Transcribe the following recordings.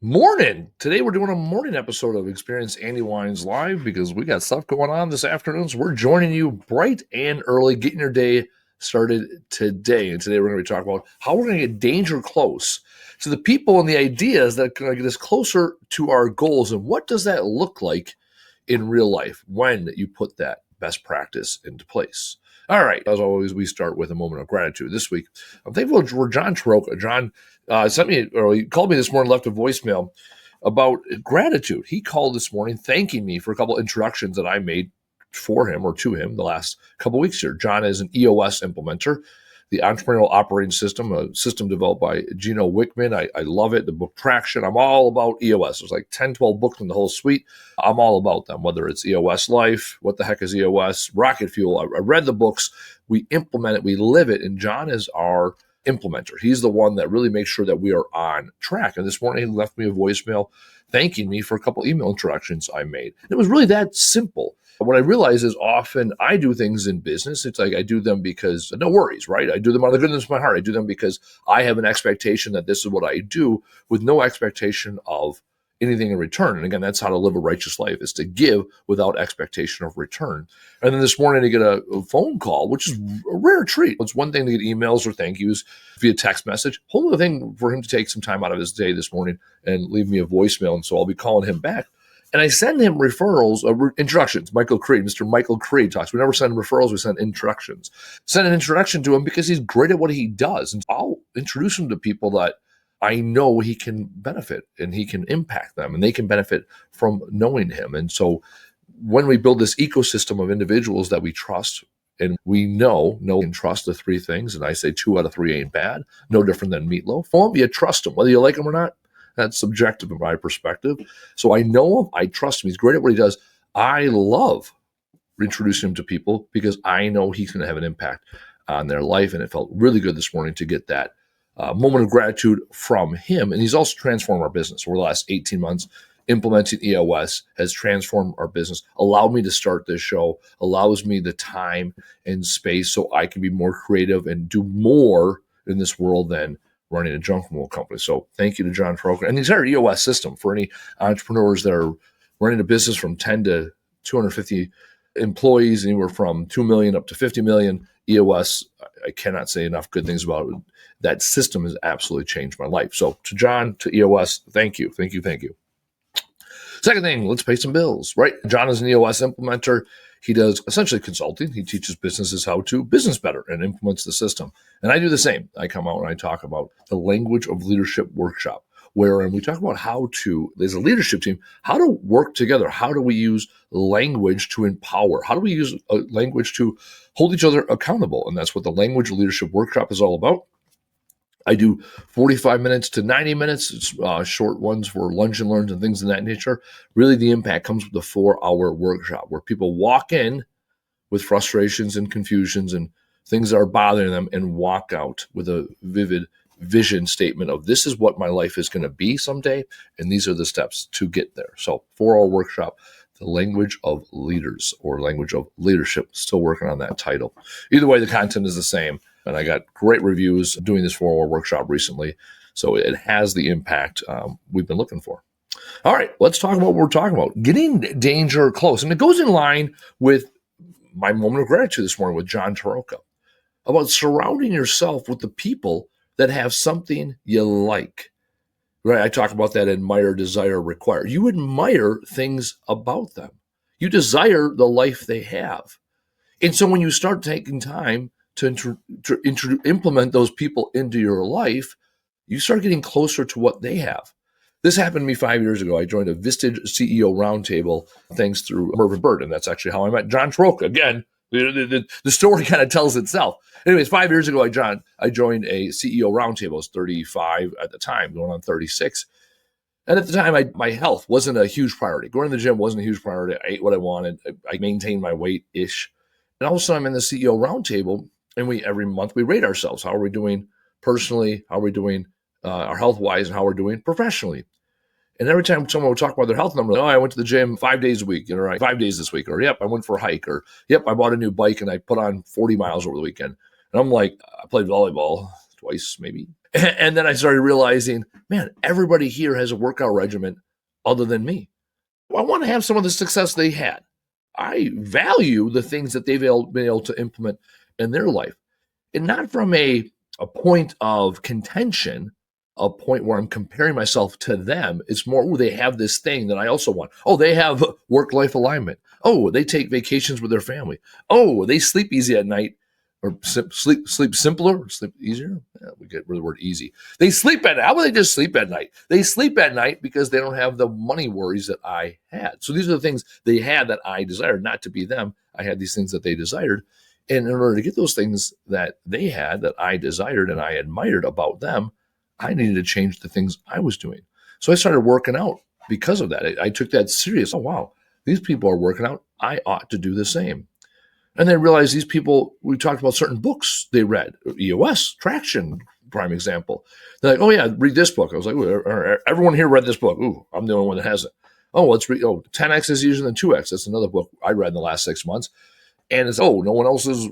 Morning. Today we're doing a morning episode of Experience Andy Wines Live because we got stuff going on this afternoon. So we're joining you bright and early, getting your day started today. And today we're going to be talking about how we're going to get danger close to the people and the ideas that are going to get us closer to our goals. And what does that look like in real life when you put that best practice into place? All right. As always, we start with a moment of gratitude. This week, I'm thankful for John Taroka. John he called me this morning, left a voicemail about gratitude. He called this morning thanking me for a couple of introductions that I made for him or to him the last couple of weeks here. John is an EOS implementer, the Entrepreneurial Operating System, a system developed by Gino Wickman. I love it. The book Traction. I'm all about EOS. There's like 10, 12 books in the whole suite. I'm all about them, whether it's EOS Life, what the heck is EOS, Rocket Fuel. I read the books. We implement it. We live it. And John is our implementer. He's the one that really makes sure that we are on track. And this morning he left me a voicemail thanking me for a couple email introductions I made. And it was really that simple. What I realize is often I do things in business. It's like I do them because no worries, right? I do them out of the goodness of my heart. I do them because I have an expectation that this is what I do with no expectation of anything in return. And again, that's how to live a righteous life, is to give without expectation of return. And then this morning to get a phone call, which is a rare treat. It's one thing to get emails or thank yous via text message. Whole other thing for him to take some time out of his day this morning and leave me a voicemail. And so I'll be calling him back. And I send him referrals, introductions. Michael Creed, Mr. Michael Creed talks. We never send referrals, we send introductions. Send an introduction to him because he's great at what he does. And I'll introduce him to people that I know he can benefit and he can impact them and they can benefit from knowing him. And so when we build this ecosystem of individuals that we trust, and we know and trust the three things, and I say 2 out of 3 ain't bad, no different than meatloaf. Well, you trust him, whether you like him or not. That's subjective in my perspective. So I know him, I trust him, he's great at what he does. I love introducing him to people because I know he's going to have an impact on their life. And it felt really good this morning to get that moment of gratitude from him. And he's also transformed our business over the last 18 months. Implementing EOS has transformed our business, allowed me to start this show, allows me the time and space so I can be more creative and do more in this world than running a junk removal company. So thank you to John Taroka and the entire EOS system for any entrepreneurs that are running a business from 10 to 250 employees, anywhere from 2 million up to 50 million. EOS, I cannot say enough good things about it. That system has absolutely changed my life. So to John, to EOS, thank you, thank you, thank you. Second thing, let's pay some bills, right? John is an EOS implementer. He does essentially consulting. He teaches businesses how to business better and implements the system. And I do the same. I come out and I talk about the Language of Leadership workshop, wherein we talk about how to, as a leadership team, how to work together. How do we use language to empower? How do we use language to hold each other accountable? And that's what the Language of Leadership workshop is all about. I do 45 minutes to 90 minutes. It's short ones for lunch and learns and things of that nature. Really, the impact comes with the 4-hour workshop where people walk in with frustrations and confusions and things that are bothering them and walk out with a vivid vision statement of this is what my life is going to be someday, and these are the steps to get there. So 4-hour workshop, the Language of Leaders or Language of Leadership. Still working on that title. Either way, the content is the same. And I got great reviews doing this 4-hour workshop recently. So it has the impact we've been looking for. All right, let's talk about what we're talking about. Getting danger close. And it goes in line with my moment of gratitude this morning with John Taroka about surrounding yourself with the people that have something you like. Right? I talk about that admire, desire, require. You admire things about them. You desire the life they have. And so when you start taking time to implement those people into your life, you start getting closer to what they have. This happened to me 5 years ago. I joined a Vistage CEO roundtable thanks through Mervyn Bird, and that's actually how I met John Taroka. Again, the story kind of tells itself. Anyways, 5 years ago, I joined a CEO roundtable. I was 35 at the time, going on 36. And at the time, my health wasn't a huge priority. Going to the gym wasn't a huge priority. I ate what I wanted. I maintained my weight-ish. And all of a sudden, I'm in the CEO roundtable, and every month we rate ourselves. How are we doing personally? How are we doing our health-wise? And how we're doing professionally? And every time someone would talk about their health number, like, I went to the gym 5 days a week, right? 5 days this week. Or, yep, I went for a hike. Or, yep, I bought a new bike and I put on 40 miles over the weekend. And I'm like, I played volleyball twice maybe. And then I started realizing, man, everybody here has a workout regimen other than me. I want to have some of the success they had. I value the things that they've been able to implement in their life. And not from a point of contention, a point where I'm comparing myself to them. It's more, oh, they have this thing that I also want. Oh, they have work-life alignment. Oh, they take vacations with their family. Oh, they sleep easy at night, or sleep simpler, or sleep easier. Yeah, we get rid of the word easy. They sleep at night. How about they just sleep at night? They sleep at night because they don't have the money worries that I had. So these are the things they had that I desired, not to be them. I had these things that they desired. And in order to get those things that they had that I desired and I admired about them, I needed to change the things I was doing. So I started working out because of that. I took that serious. Oh, wow, these people are working out. I ought to do the same. And then I realized these people, we talked about certain books they read, EOS, Traction, prime example. They're like, oh yeah, read this book. I was like, everyone here read this book. Ooh, I'm the only one that hasn't. Oh, let's read, 10X is easier than 2X. That's another book I read in the last 6 months. And it's, no one else is,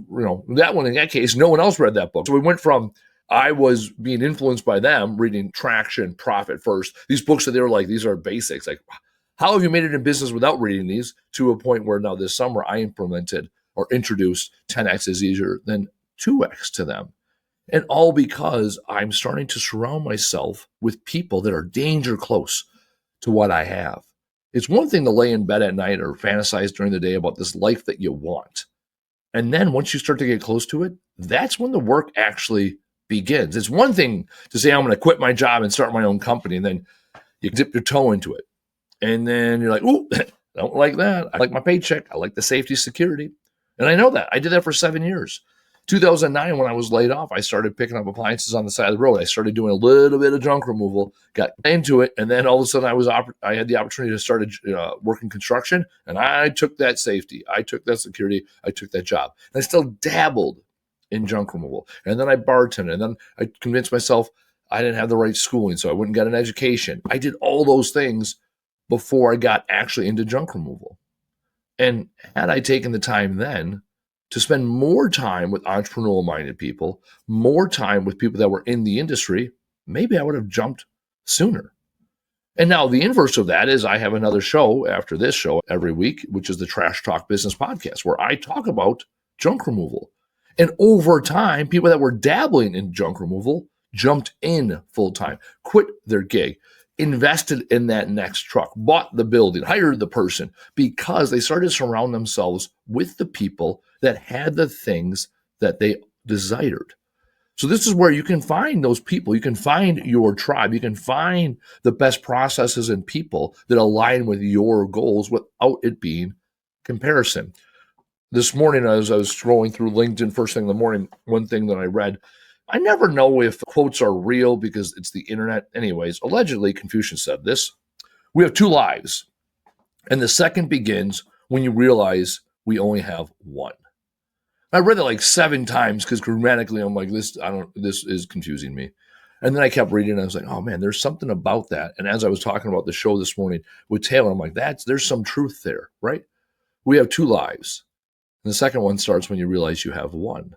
that one in that case, no one else read that book. So we went from, I was being influenced by them reading Traction, Profit First, these books that they were like, these are basics. Like, how have you made it in business without reading these? To a point where now this summer I implemented or introduced 10X is easier than 2X to them. And all because I'm starting to surround myself with people that are danger close to what I have. It's one thing to lay in bed at night or fantasize during the day about this life that you want. And then once you start to get close to it, that's when the work actually begins. It's one thing to say, I'm going to quit my job and start my own company. And then you dip your toe into it. And then you're like, ooh, I don't like that. I like my paycheck. I like the safety, security. And I know that. I did that for 7 years. 2009, when I was laid off, I started picking up appliances on the side of the road. I started doing a little bit of junk removal, got into it, and then all of a sudden I had the opportunity to start working construction, and I took that safety. I took that security. I took that job. And I still dabbled in junk removal. And then I bartended, and then I convinced myself I didn't have the right schooling, so I wouldn't get an education. I did all those things before I got actually into junk removal. And had I taken the time then to spend more time with entrepreneurial-minded people, more time with people that were in the industry, maybe I would have jumped sooner. And now the inverse of that is I have another show after this show every week, which is the Trash Talk Business Podcast, where I talk about junk removal. And over time, people that were dabbling in junk removal jumped in full-time, quit their gig, invested in that next truck, bought the building, hired the person, because they started to surround themselves with the people that had the things that they desired. So this is where you can find those people. You can find your tribe. You can find the best processes and people that align with your goals without it being comparison. This morning, as I was scrolling through LinkedIn first thing in the morning, one thing that I read, I never know if quotes are real because it's the internet. Anyways, allegedly, Confucius said this: we have two lives, and the second begins when you realize we only have one. I read that like 7 times because grammatically I'm like, this is confusing me. And then I kept reading and I was like, oh man, there's something about that. And as I was talking about the show this morning with Taylor, I'm like, there's some truth there, right? We have 2 lives. And the second one starts when you realize you have one.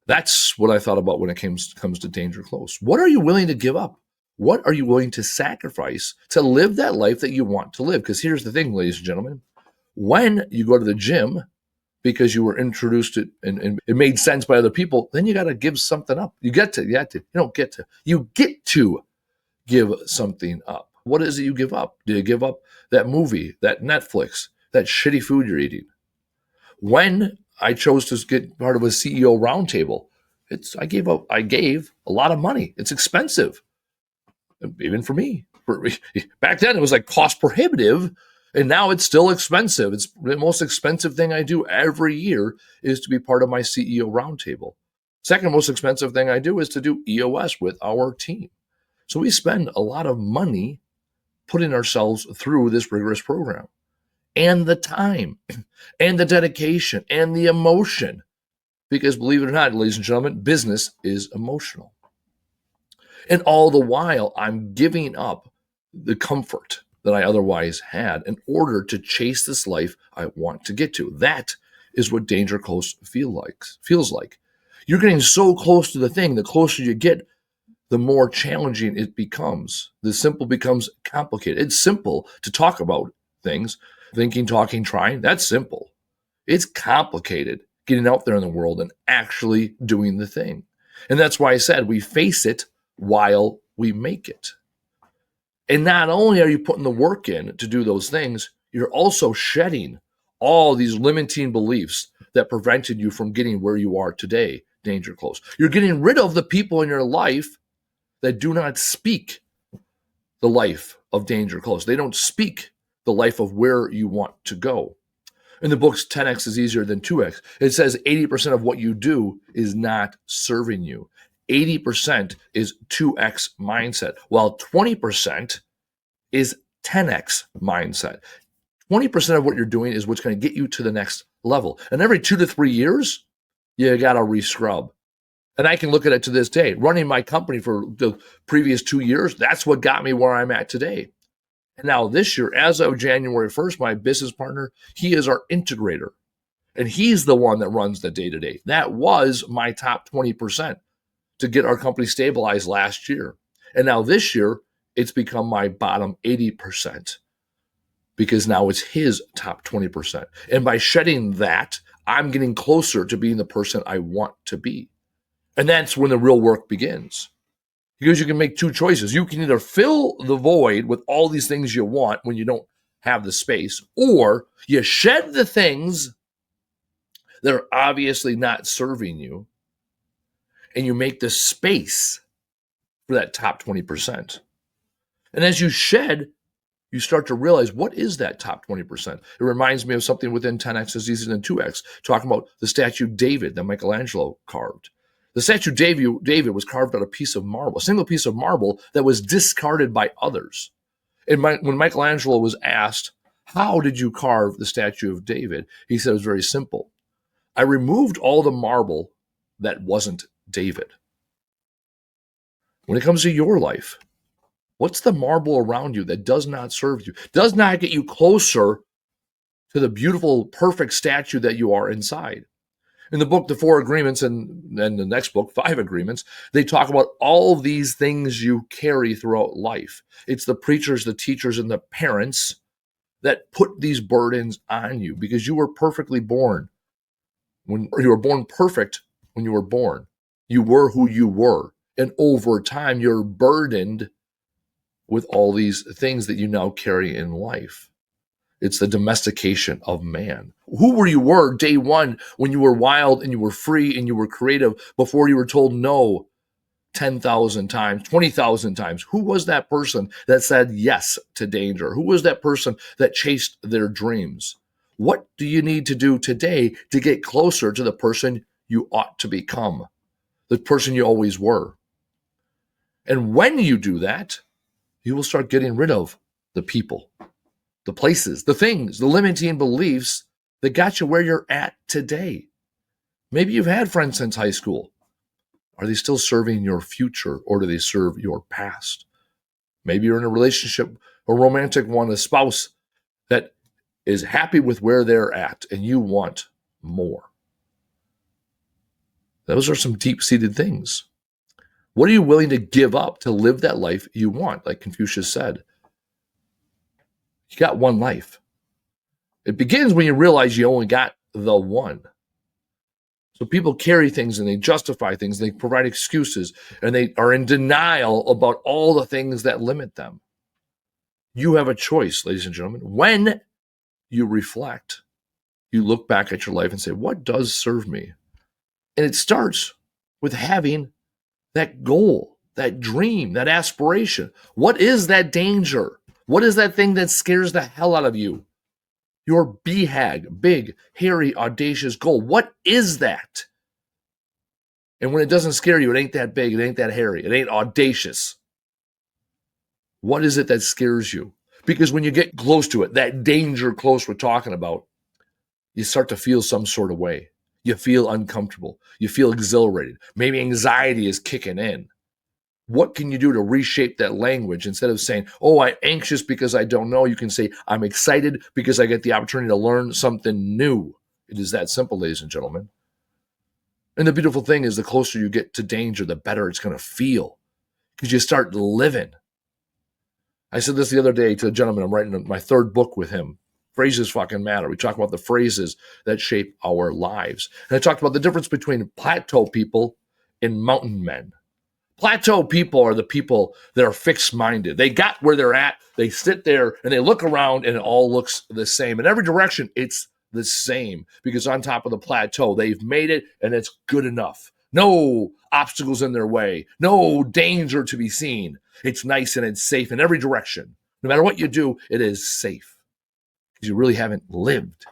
That's what I thought about when it comes to danger close. What are you willing to give up? What are you willing to sacrifice to live that life that you want to live? Because here's the thing, ladies and gentlemen, when you go to the gym because you were introduced to and it made sense by other people, then you got to give something up. You get to give something up. What is it you give up? Do you give up that movie, that Netflix, that shitty food you're eating? When I chose to get part of a CEO roundtable, I gave a lot of money. It's expensive, even for me. Back then, it was like cost prohibitive, and now it's still expensive. It's the most expensive thing I do every year is to be part of my CEO roundtable. Second most expensive thing I do is to do EOS with our team. So we spend a lot of money putting ourselves through this rigorous program. And the time, and the dedication, and the emotion. Because believe it or not, ladies and gentlemen, business is emotional. And all the while, I'm giving up the comfort that I otherwise had in order to chase this life I want to get to. That is what danger close feels like. You're getting so close to the thing. The closer you get, the more challenging it becomes. The simple becomes complicated. It's simple to talk about things, thinking, talking, trying. That's simple. It's complicated getting out there in the world and actually doing the thing. And that's why I said we face it while we make it. And not only are you putting the work in to do those things, you're also shedding all these limiting beliefs that prevented you from getting where you are today, danger close. You're getting rid of the people in your life that do not speak the life of danger close. They don't speak the life of where you want to go. In the books, 10x is easier than 2x. It says 80% of what you do is not serving you. 80% is 2x mindset, while 20% is 10x mindset. 20% of what you're doing is what's going to get you to the next level. And every 2 to 3 years, you got to rescrub. And I can look at it to this day. Running my company for the previous 2 years, that's what got me where I'm at today. And now this year, as of January 1st, my business partner, he is our integrator. And he's the one that runs the day-to-day. That was my top 20% to get our company stabilized last year. And now this year, it's become my bottom 80% because now it's his top 20%. And by shedding that, I'm getting closer to being the person I want to be. And that's when the real work begins. Because you can make two choices. You can either fill the void with all these things you want when you don't have the space, or you shed the things that are obviously not serving you, and you make the space for that top 20%. And as you shed, you start to realize, what is that top 20%? It reminds me of something within 10x is easier than 2x, talking about the statue David that Michelangelo carved. The statue David was carved out of a piece of marble, a single piece of marble that was discarded by others. And when Michelangelo was asked, how did you carve the statue of David? He said it was very simple. I removed all the marble that wasn't David. When it comes to your life, what's the marble around you that does not serve you, does not get you closer to the beautiful, perfect statue that you are inside? In the book, The 4 Agreements, and then the next book, 5 Agreements, they talk about all these things you carry throughout life. It's the preachers, the teachers, and the parents that put these burdens on you because you were perfectly born. When you were born perfect, when you were born, you were who you were. And over time, you're burdened with all these things that you now carry in life. It's the domestication of man. Who you were day one when you were wild and you were free and you were creative before you were told no 10,000 times, 20,000 times. Who was that person that said yes to danger? Who was that person that chased their dreams? What do you need to do today to get closer to the person you ought to become, the person you always were? And when you do that, you will start getting rid of the people, the places, the things, the limiting beliefs that got you where you're at today. Maybe you've had friends since high school. Are they still serving your future, or do they serve your past? Maybe you're in a relationship, a romantic one, a spouse that is happy with where they're at and you want more. Those are some deep-seated things. What are you willing to give up to live that life you want? Like Confucius said, you got one life. It begins when you realize you only got the one. So people carry things and they justify things, and they provide excuses, and they are in denial about all the things that limit them. You have a choice, ladies and gentlemen. When you reflect, you look back at your life and say, what does serve me? And it starts with having that goal, that dream, that aspiration. What is that danger? What is that thing that scares the hell out of you? Your BHAG, big, hairy, audacious goal. What is that? And when it doesn't scare you, it ain't that big, it ain't that hairy, it ain't audacious. What is it that scares you? Because when you get close to it, that danger close we're talking about, you start to feel some sort of way. You feel uncomfortable. You feel exhilarated. Maybe anxiety is kicking in. What can you do to reshape that language? Instead of saying, oh, I'm anxious because I don't know, you can say, I'm excited because I get the opportunity to learn something new. It is that simple, ladies and gentlemen. And the beautiful thing is the closer you get to danger, the better it's going to feel because you start living. I said this the other day to a gentleman. I'm writing my third book with him. Phrases fucking matter. We talk about the phrases that shape our lives. And I talked about the difference between plateau people and mountain men. Plateau people are the people that are fixed-minded. They got where they're at. They sit there and they look around and it all looks the same. In every direction, it's the same because on top of the plateau, they've made it and it's good enough. No obstacles in their way. No danger to be seen. It's nice and it's safe in every direction. No matter what you do, it is safe because you really haven't lived.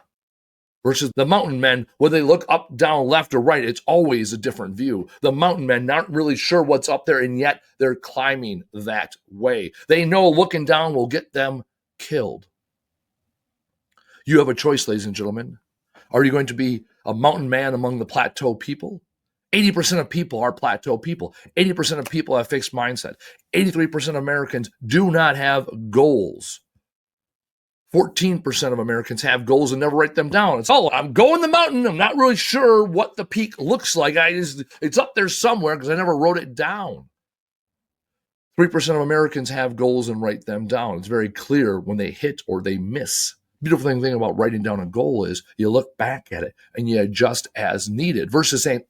Versus the mountain men, where they look up, down, left, or right, it's always a different view. The mountain men not really sure what's up there, and yet they're climbing that way. They know looking down will get them killed. You have a choice, ladies and gentlemen. Are you going to be a mountain man among the plateau people? 80% of people are plateau people. 80% of people have fixed mindset. 83% of Americans do not have goals. 14% of Americans have goals and never write them down. It's all, I'm going the mountain. I'm not really sure what the peak looks like. It's up there somewhere because I never wrote it down. 3% of Americans have goals and write them down. It's very clear when they hit or they miss. Beautiful thing about writing down a goal is you look back at it and you adjust as needed versus saying,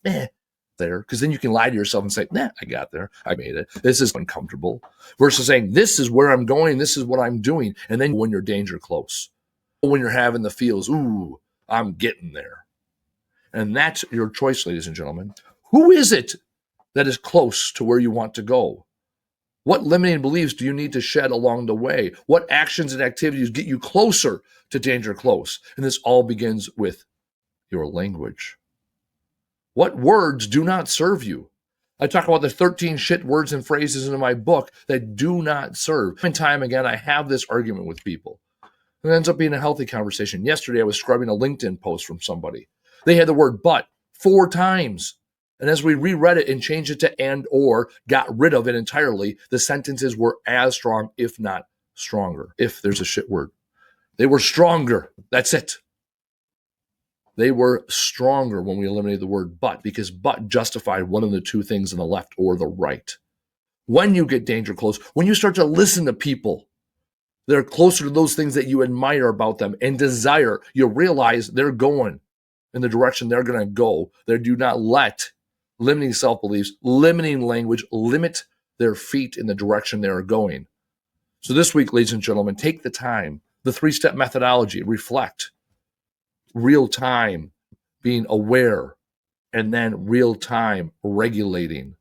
there, because then you can lie to yourself and say, I got there. I made it. This is uncomfortable. Versus saying, this is where I'm going. This is what I'm doing. And then when you're danger close, when you're having the feels, ooh, I'm getting there. And that's your choice, ladies and gentlemen. Who is it that is close to where you want to go? What limiting beliefs do you need to shed along the way? What actions and activities get you closer to danger close? And this all begins with your language. What words do not serve you? I talk about the 13 shit words and phrases in my book that do not serve. Time and time again, I have this argument with people. It ends up being a healthy conversation. Yesterday, I was scrubbing a LinkedIn post from somebody. They had the word but 4 times. And as we reread it and changed it to and or, got rid of it entirely, the sentences were as strong, if not stronger. If there's a shit word. They were stronger. That's it. They were stronger when we eliminated the word but, because but justified one of the two things on the left or the right. When you get danger close, when you start to listen to people that are closer to those things that you admire about them and desire, you realize they're going in the direction they're going to go. They do not let limiting self-beliefs, limiting language, limit their feet in the direction they are going. So this week, ladies and gentlemen, take the time, the 3-step methodology, reflect, real time being aware, and then real time regulating.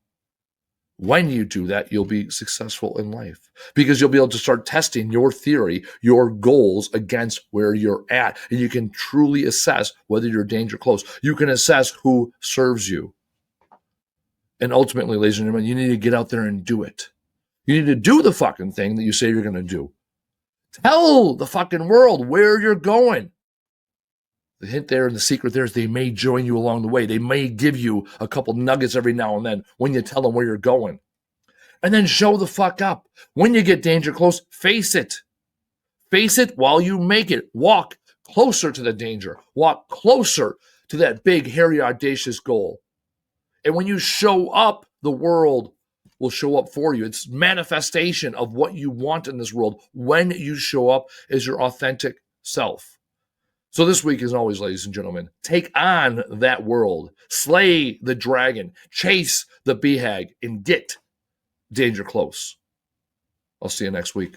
When you do that, you'll be successful in life because you'll be able to start testing your theory, your goals against where you're at. And you can truly assess whether you're danger close. You can assess who serves you. And ultimately, ladies and gentlemen, you need to get out there and do it. You need to do the fucking thing that you say you're going to do. Tell the fucking world where you're going. The hint there and the secret there is they may join you along the way. They may give you a couple nuggets every now and then when you tell them where you're going. And then show the fuck up. When you get danger close, face it. Face it while you make it. Walk closer to the danger. Walk closer to that big, hairy, audacious goal. And when you show up, the world will show up for you. It's manifestation of what you want in this world when you show up as your authentic self. So this week, as always, ladies and gentlemen, take on that world, slay the dragon, chase the BHAG, and get danger close. I'll see you next week.